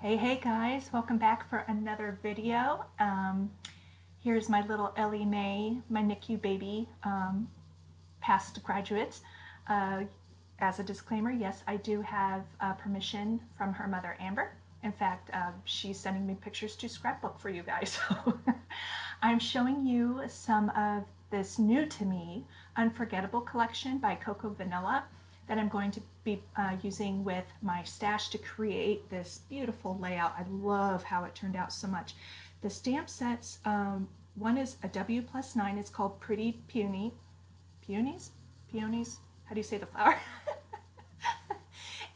Hey guys, welcome back for another video. Here's my little Ellie Mae, my NICU baby, past graduate. Uh, as a disclaimer, yes, I do have permission from her mother, Amber. In fact, she's sending me pictures to scrapbook for you guys. So I'm showing you some of this new to me Unforgettable collection by Coco Vanilla that I'm going to be using with my stash to create this beautiful layout. I love how it turned out so much. The stamp sets, one is a W+9. It's called Pretty Peonies? Peonies? How do you say the flower?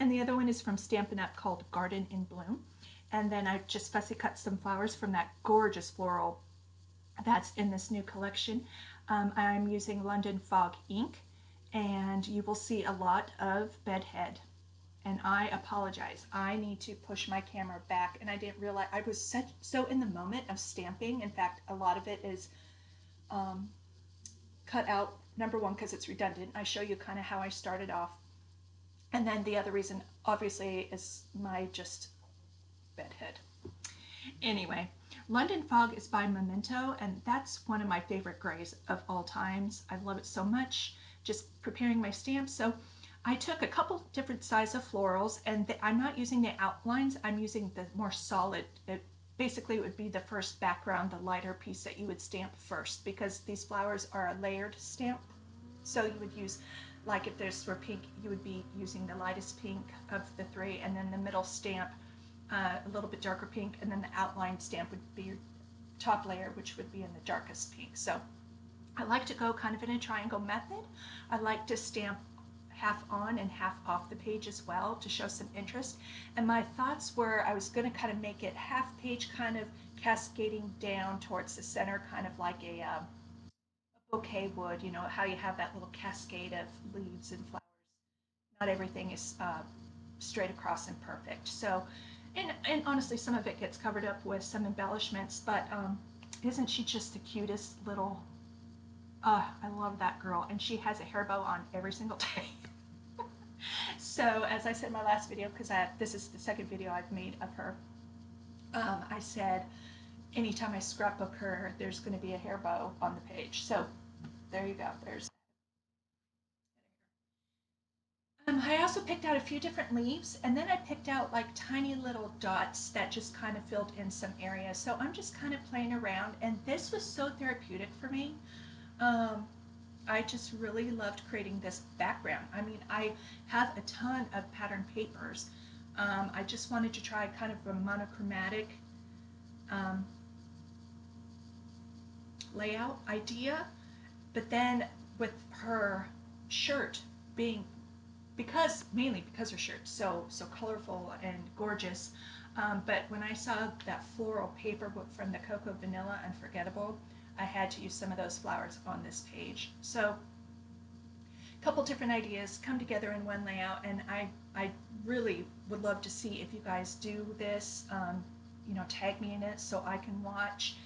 And the other one is from Stampin' Up called Garden in Bloom. And then I just fussy cut some flowers from that gorgeous floral that's in this new collection. I'm using London Fog ink, and you will see a lot of bedhead. And I apologize. I need to push my camera back, and I didn't realize I was so in the moment of stamping. In fact, a lot of it is um, cut out. Number one, because it's redundant. I show you kind of how I started off, and then the other reason, obviously, is my just bedhead. Anyway, London Fog is by Memento, and that's one of my favorite grays of all times. I love it so much. Just preparing my stamps. So I took a couple different size of florals, and I'm not using the outlines. I'm using the more solid. Basically, it would be the first background, the lighter piece that you would stamp first, because these flowers are a layered stamp. So you would use, like if there's for pink, you would be using the lightest pink of the three, and then the middle stamp a little bit darker pink, and then the outline stamp would be your top layer, which would be in the darkest pink. So I like to go kind of in a triangle method. I like to stamp half on and half off the page as well to show some interest. And my thoughts were I was going to kind of make it half page kind of cascading down towards the center, kind of like a bouquet would, you know, how you have that little cascade of leaves and flowers. Not everything is straight across and perfect. So, and honestly, some of it gets covered up with some embellishments, but isn't she just the cutest little, I love that girl. And she has a hair bow on every single day. So as I said in my last video, because this is the second video I've made of her, I said anytime I scrapbook her, there's going to be a hair bow on the page. So there you go. There's I also picked out a few different leaves, and then I picked out like tiny little dots that just kind of filled in some areas. So I'm just kind of playing around, and this was so therapeutic for me. Um, I just really loved creating this background. I mean, I have a ton of pattern papers. I just wanted to try kind of a monochromatic um, layout idea, but then with her shirt being mainly because her shirt's so colorful and gorgeous. But when I saw that floral paper from the Coco Vanilla Unforgettable, I had to use some of those flowers on this page. So a couple different ideas come together in one layout, and I really would love to see if you guys do this. You know, tag me in it so I can watch.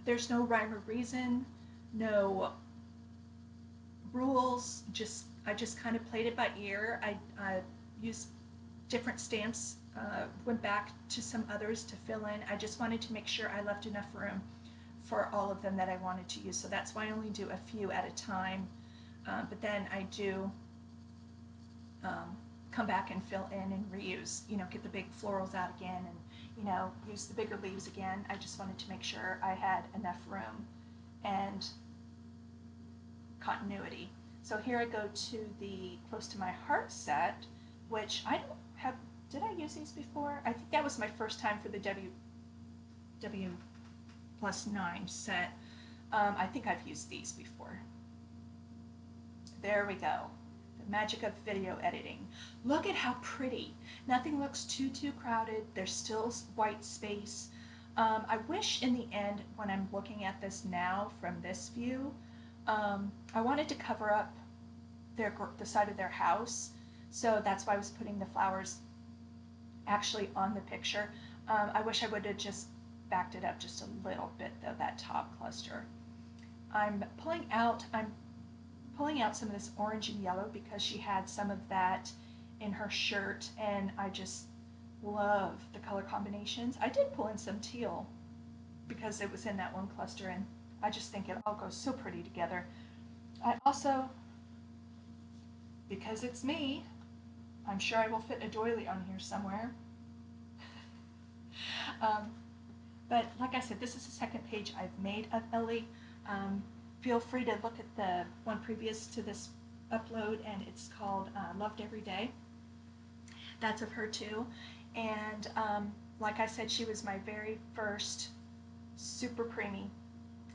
There's no rhyme or reason, no rules. I just kind of played it by ear. I used different stamps, went back to some others to fill in. I just wanted to make sure I left enough room for all of them that I wanted to use. So that's why I only do a few at a time. But then I do um, come back and fill in and reuse, you know, get the big florals out again and, you know, use the bigger leaves again. I just wanted to make sure I had enough room and continuity. So here I go to the Close to My Heart set, which I don't have, did I use these before? I think that was my first time for the W+9 set. I think I've used these before. There we go. The magic of video editing. Look at how pretty. Nothing looks too crowded. There's still white space. I wish in the end, when I'm looking at this now from this view, I wanted to cover up the side of their house. So that's why I was putting the flowers actually on the picture. I wish I would have just backed it up just a little bit though, that top cluster. I'm pulling out some of this orange and yellow because she had some of that in her shirt, and I just love the color combinations. I did pull in some teal because it was in that one cluster, and I just think it all goes so pretty together. I also, because it's me, I'm sure I will fit a doily on here somewhere. um, but like I said, this is the second page I've made of Ellie. Um, Feel free to look at the one previous to this upload, and it's called Loved Every Day. That's of her too. And like I said, she was my very first super preemie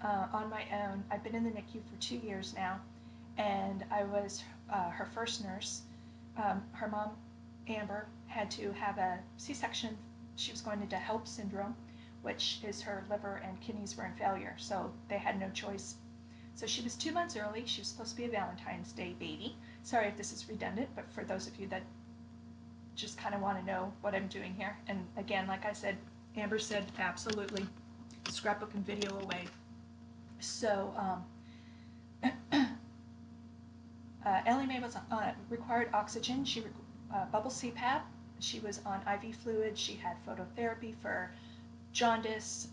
on my own. I've been in the NICU for 2 years now, and I was her first nurse. Her mom, Amber, had to have a C-section. She was going into HELLP syndrome, which is her liver and kidneys were in failure, so they had no choice. So she was 2 months early. She was supposed to be a Valentine's Day baby. Sorry if this is redundant, but for those of you that just kind of want to know what I'm doing here, and again, like I said, Amber said absolutely, scrapbook and video away. So Ellie Mae was required oxygen. She bubble CPAP. She was on IV fluid. She had phototherapy for jaundice.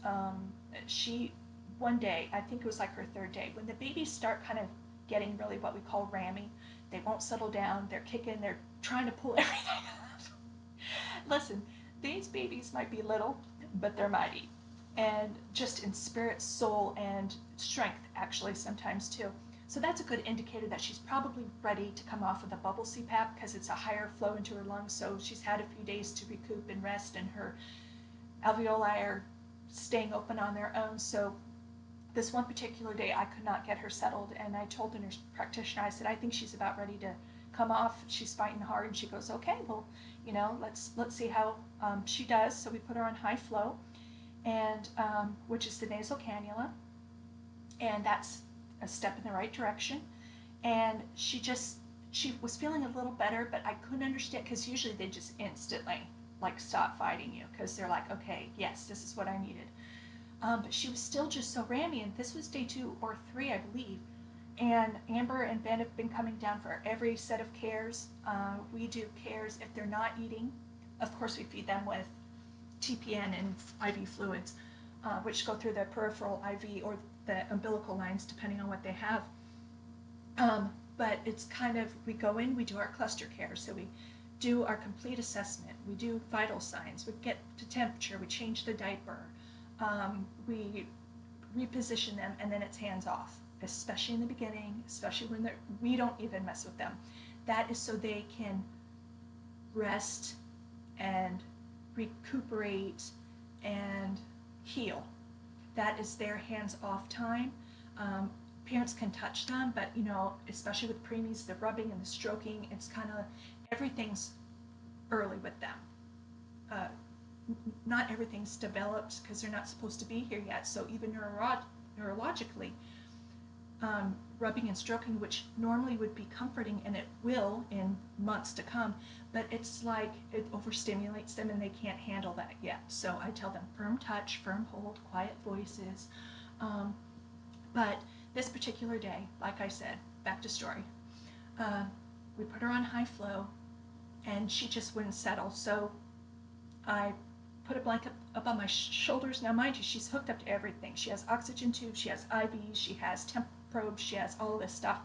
She one day, I think it was like her third day, when the babies start kind of getting really what we call rammy, they won't settle down. They're kicking. They're trying to pull everything out. Listen, these babies might be little, but they're mighty, and just in spirit, soul, and strength, actually, sometimes too. So that's a good indicator that she's probably ready to come off of the bubble CPAP because it's a higher flow into her lungs. So she's had a few days to recoup and rest, and her alveoli are staying open on their own. So this one particular day, I could not get her settled, and I told the nurse practitioner, I said, I think she's about ready to come off. She's fighting hard, and she goes, okay, well, let's see how she does. So we put her on high flow, and which is the nasal cannula, and that's a step in the right direction. And she was feeling a little better, but I couldn't understand because usually they just instantly like stop fighting you because they're like, okay, yes, this is what I needed. But she was still just so rammy, and this was day 2 or 3, I believe. And Amber and Ben have been coming down for every set of cares. We do cares if they're not eating. Of course, we feed them with TPN and IV fluids, which go through the peripheral IV or the umbilical lines, depending on what they have. But it's kind of, we go in, we do our cluster care. So we do our complete assessment. We do vital signs. We get to temperature. We change the diaper. We reposition them, and then it's hands off, especially in the beginning, especially when we don't even mess with them. That is so they can rest and recuperate and heal. That is their hands off time. Parents can touch them, but especially with preemies, the rubbing and the stroking, it's kind of everything's early with them. Uh, Not everything's developed because they're not supposed to be here yet. So even neurologically, rubbing and stroking, which normally would be comforting, and it will in months to come, but it's like it overstimulates them and they can't handle that yet. So I tell them firm touch, firm hold, quiet voices. Um, but this particular day, like I said, back to story, uh, we put her on high flow and she just wouldn't settle. So I put a blanket up on my shoulders. Now, mind you, she's hooked up to everything. She has oxygen tubes, she has IVs, she has temp probes, she has all this stuff.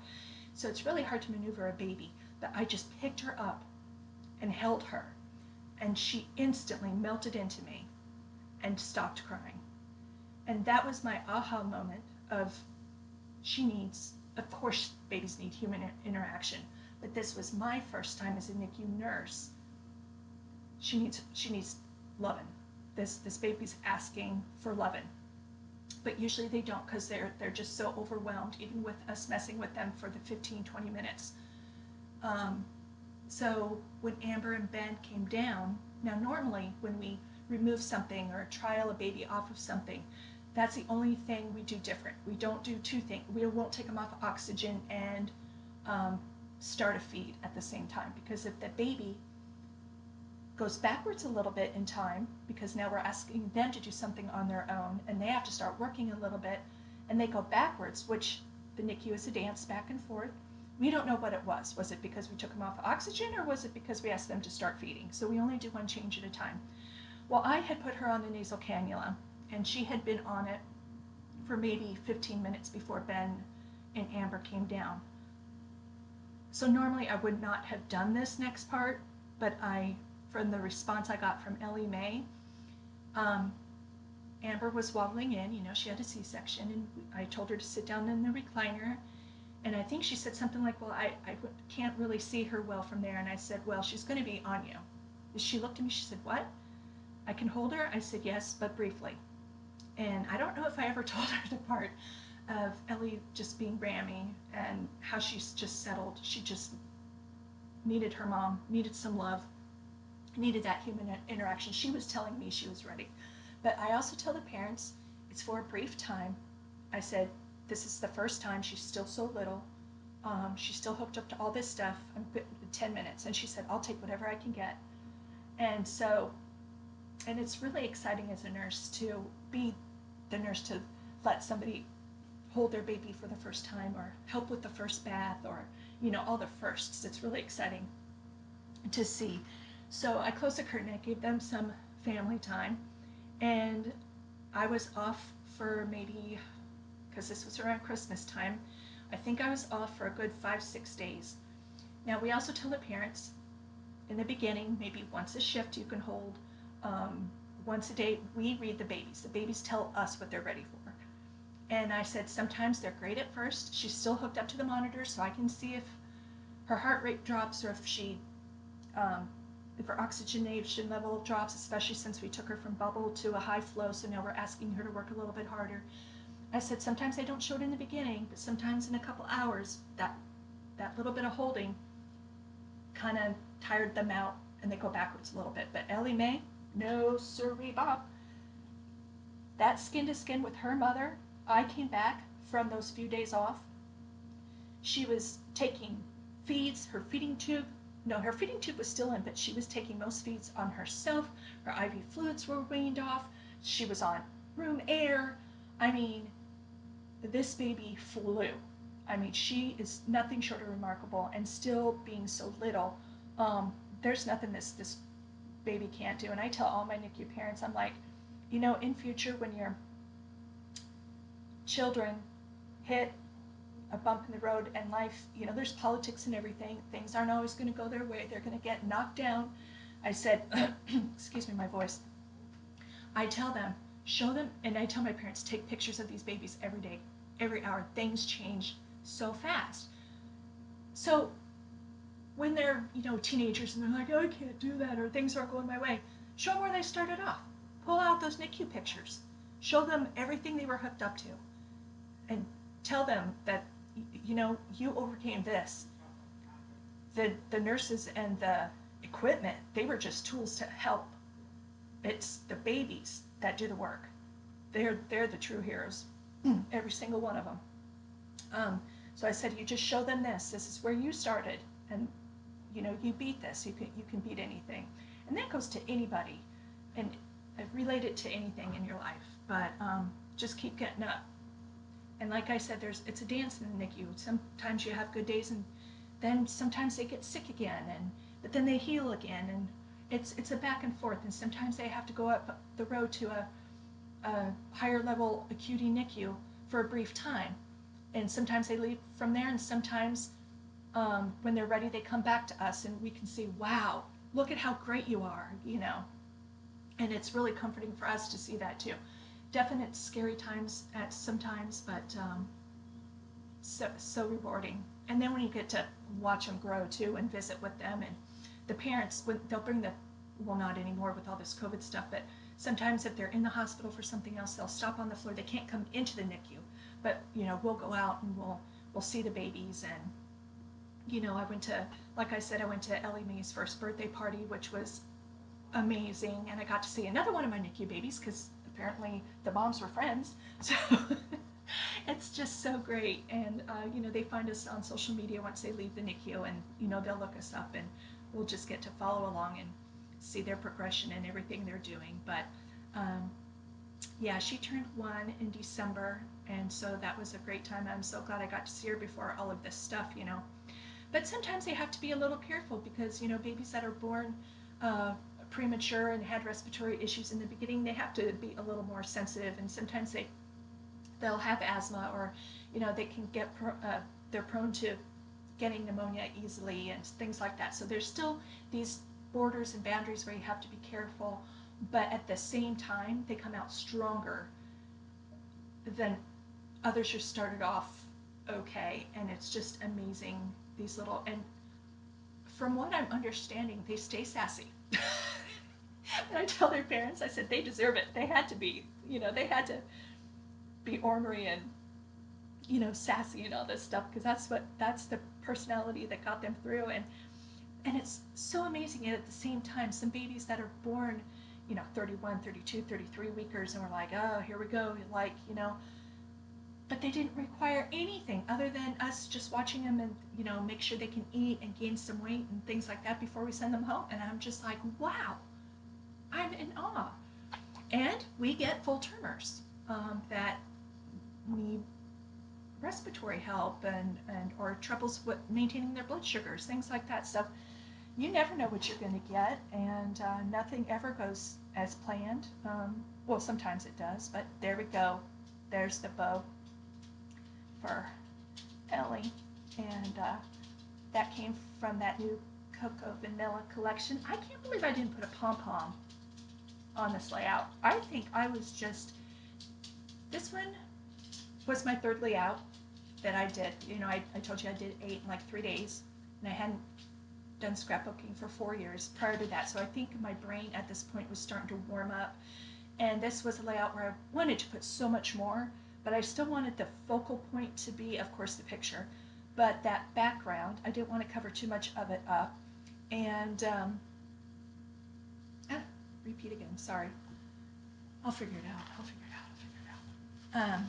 So it's really hard to maneuver a baby. But I just picked her up and held her, and she instantly melted into me and stopped crying. And that was my aha moment of she needs, of course, babies need human interaction, but this was my first time as a NICU nurse. She needs loving. This baby's asking for loving, but usually they don't because they're just so overwhelmed, even with us messing with them for the 15-20 minutes. Um, so when Amber and Ben came down, now normally when we remove something or trial a baby off of something, that's the only thing we do different. We don't do two things. We won't take them off oxygen and um, start a feed at the same time, because if the baby goes backwards a little bit in time, because now we're asking them to do something on their own and they have to start working a little bit, and they go backwards, which the NICU is a dance back and forth, We don't know what it was. Was it because we took them off oxygen, or was it because we asked them to start feeding? So we only do one change at a time. Well, I had put her on the nasal cannula, and she had been on it for maybe 15 minutes before Ben and Amber came down. So normally I would not have done this next part, but from the response I got from Ellie Mae, um, Amber was wobbling in. She had a C-section, and I told her to sit down in the recliner. And I think she said something like, well, I can't really see her well from there. And I said, well, she's going to be on you. She looked at me, she said, what? I can hold her? I said, yes, but briefly. And I don't know if I ever told her the part of Ellie just being Rammy and how she's just settled. She just needed her mom, needed some love, needed that human interaction. She was telling me she was ready. But I also tell the parents it's for a brief time. I said, this is the first time. She's still so little. She's still hooked up to all this stuff. I'm 10 minutes. And she said, I'll take whatever I can get. And so, and it's really exciting as a nurse to be the nurse to let somebody hold their baby for the first time, or help with the first bath, or all the firsts. It's really exciting to see. So I closed the curtain. I gave them some family time, and I was off for maybe, because this was around Christmas time, I think I was off for a good 5-6 days. Now we also tell the parents in the beginning, maybe once a shift you can hold, once a day. We read the babies. The babies tell us what they're ready for. And I said, sometimes they're great at first. She's still hooked up to the monitor, so I can see if her heart rate drops, or if her oxygenation level drops, especially since we took her from bubble to a high flow, so now we're asking her to work a little bit harder. I said, sometimes I don't show it in the beginning, but sometimes in a couple hours, that little bit of holding kind of tired them out, and they go backwards a little bit. But Ellie Mae, no siree, Bob. That skin to skin with her mother, I came back from those few days off. She was taking feeds, her feeding tube. No, her feeding tube was still in, but she was taking most feeds on herself. Her IV fluids were weaned off. She was on room air. I mean, this baby flew. I mean, she is nothing short of remarkable, and still being so little, there's nothing this baby can't do. And I tell all my NICU parents, I'm like, in future, when your children hit a bump in the road and life, there's politics and everything. Things aren't always going to go their way. They're going to get knocked down. I said, excuse me, my voice. I tell them, show them, and I tell my parents, take pictures of these babies every day, every hour. Things change so fast. So when they're, teenagers and they're like, oh, I can't do that, or things aren't going my way, show them where they started off. Pull out those NICU pictures. Show them everything they were hooked up to. And tell them that, you overcame this. The nurses and the equipment, they were just tools to help. It's the babies that do the work. They're the true heroes, every single one of them. So I said, you just show them this. This is where you started, and you beat this. You can beat anything, and that goes to anybody, and I've related to anything in your life. But just keep getting up. And like I said, it's a dance in the NICU. Sometimes you have good days, and then sometimes they get sick again, but then they heal again, and it's a back and forth. And sometimes they have to go up the road to a higher level acuity NICU for a brief time, and sometimes they leave from there, and sometimes when they're ready, they come back to us, and we can see, wow, look at how great you are, And it's really comforting for us to see that too. Definite scary times at sometimes, but so rewarding. And then when you get to watch them grow too, and visit with them, and the parents, they'll bring well, not anymore with all this COVID stuff, but sometimes if they're in the hospital for something else, they'll stop on the floor. They can't come into the NICU, but we'll go out and we'll see the babies. And I went to, like I said, I went to Ellie Mae's first birthday party, which was amazing, and I got to see another one of my NICU babies, because apparently the moms were friends. So it's just so great. And they find us on social media once they leave the NICU, and they'll look us up, and we'll just get to follow along and see their progression and everything they're doing. But yeah, she turned 1 in December, and so that was a great time. I'm so glad I got to see her before all of this stuff. But sometimes they have to be a little careful because, babies that are born uh, premature and had respiratory issues in the beginning, they have to be a little more sensitive, and sometimes they'll have asthma, or they can get they're prone to getting pneumonia easily and things like that. So there's still these borders and boundaries where you have to be careful, but at the same time they come out stronger than others who started off okay. And it's just amazing, these little, and from what I'm understanding, they stay sassy. And I tell their parents, I said they deserve it. They had to be, they had to be ornery and sassy and all this stuff, because that's the personality that got them through. And it's so amazing. And at the same time, some babies that are born 31, 32, 33 weekers, and we're like, oh, here we go, like, but they didn't require anything other than us just watching them, and make sure they can eat and gain some weight and things like that before we send them home. And I'm just like, wow, I'm in awe. And we get full termers that need respiratory help, and or troubles with maintaining their blood sugars, things like that. So you never know what you're going to get, and nothing ever goes as planned. Well, sometimes it does, but there we go. There's the bow for Ellie, and that came from that new Cocoa Vanilla collection. I can't believe I didn't put a pom-pom on this layout. I think I was just, this one was my third layout that I did. I told you I did 8 in like 3 days, and I hadn't done scrapbooking for 4 years prior to that. So I think my brain at this point was starting to warm up. And this was a layout where I wanted to put so much more, but I still wanted the focal point to be, of course, the picture. But that background, I didn't want to cover too much of it up. And, repeat again, sorry. I'll figure it out.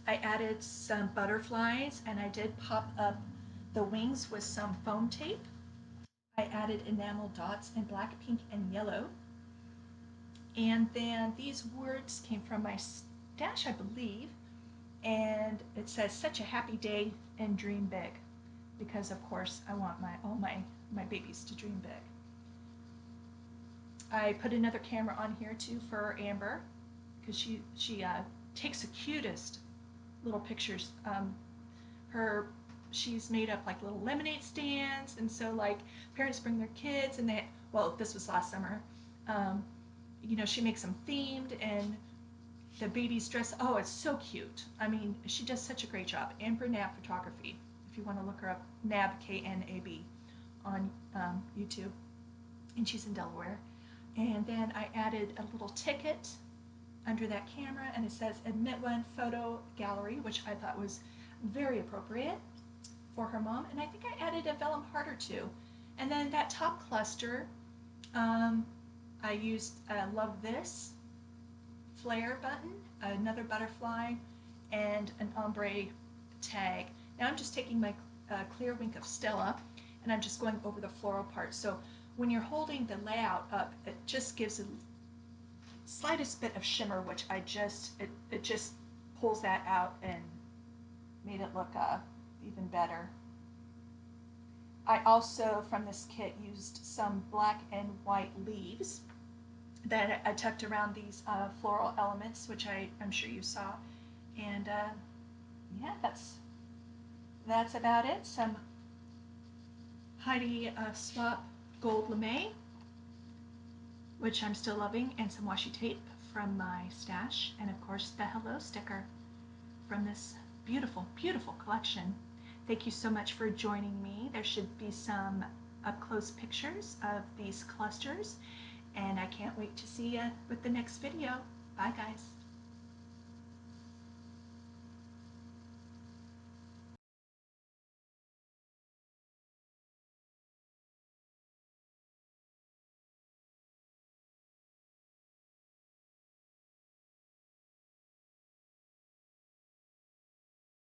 I added some butterflies, and I did pop up the wings with some foam tape. I added enamel dots in black, pink, and yellow. And then these words came from my stash, I believe, and it says, such a happy day and dream big, because of course I want all my babies to dream big. I put another camera on here too for Amber, because she takes the cutest little pictures. She's made up like little lemonade stands, and so like parents bring their kids, and this was last summer. She makes them themed, and the baby's dress. Oh, it's so cute. I mean, she does such a great job. Amber Nab Photography. If you want to look her up, Nab, Knab, on YouTube, and she's in Delaware. And then I added a little ticket under that camera, and it says Admit One Photo Gallery, which I thought was very appropriate for her mom. And I think I added a vellum heart or two. And then that top cluster, I used Love This flare button, another butterfly, and an ombre tag. Now I'm just taking my clear wink of Stella, and I'm just going over the floral part. So when you're holding the layout up, it just gives a slightest bit of shimmer, which it just pulls that out and made it look even better. I also, from this kit, used some black and white leaves that I tucked around these floral elements, which I'm sure you saw. And yeah, that's about it. Some Heidi Swap Gold Lame, which I'm still loving, and some washi tape from my stash, and of course the hello sticker from this beautiful, beautiful collection. Thank you so much for joining me. There should be some up-close pictures of these clusters, and I can't wait to see you with the next video. Bye, guys.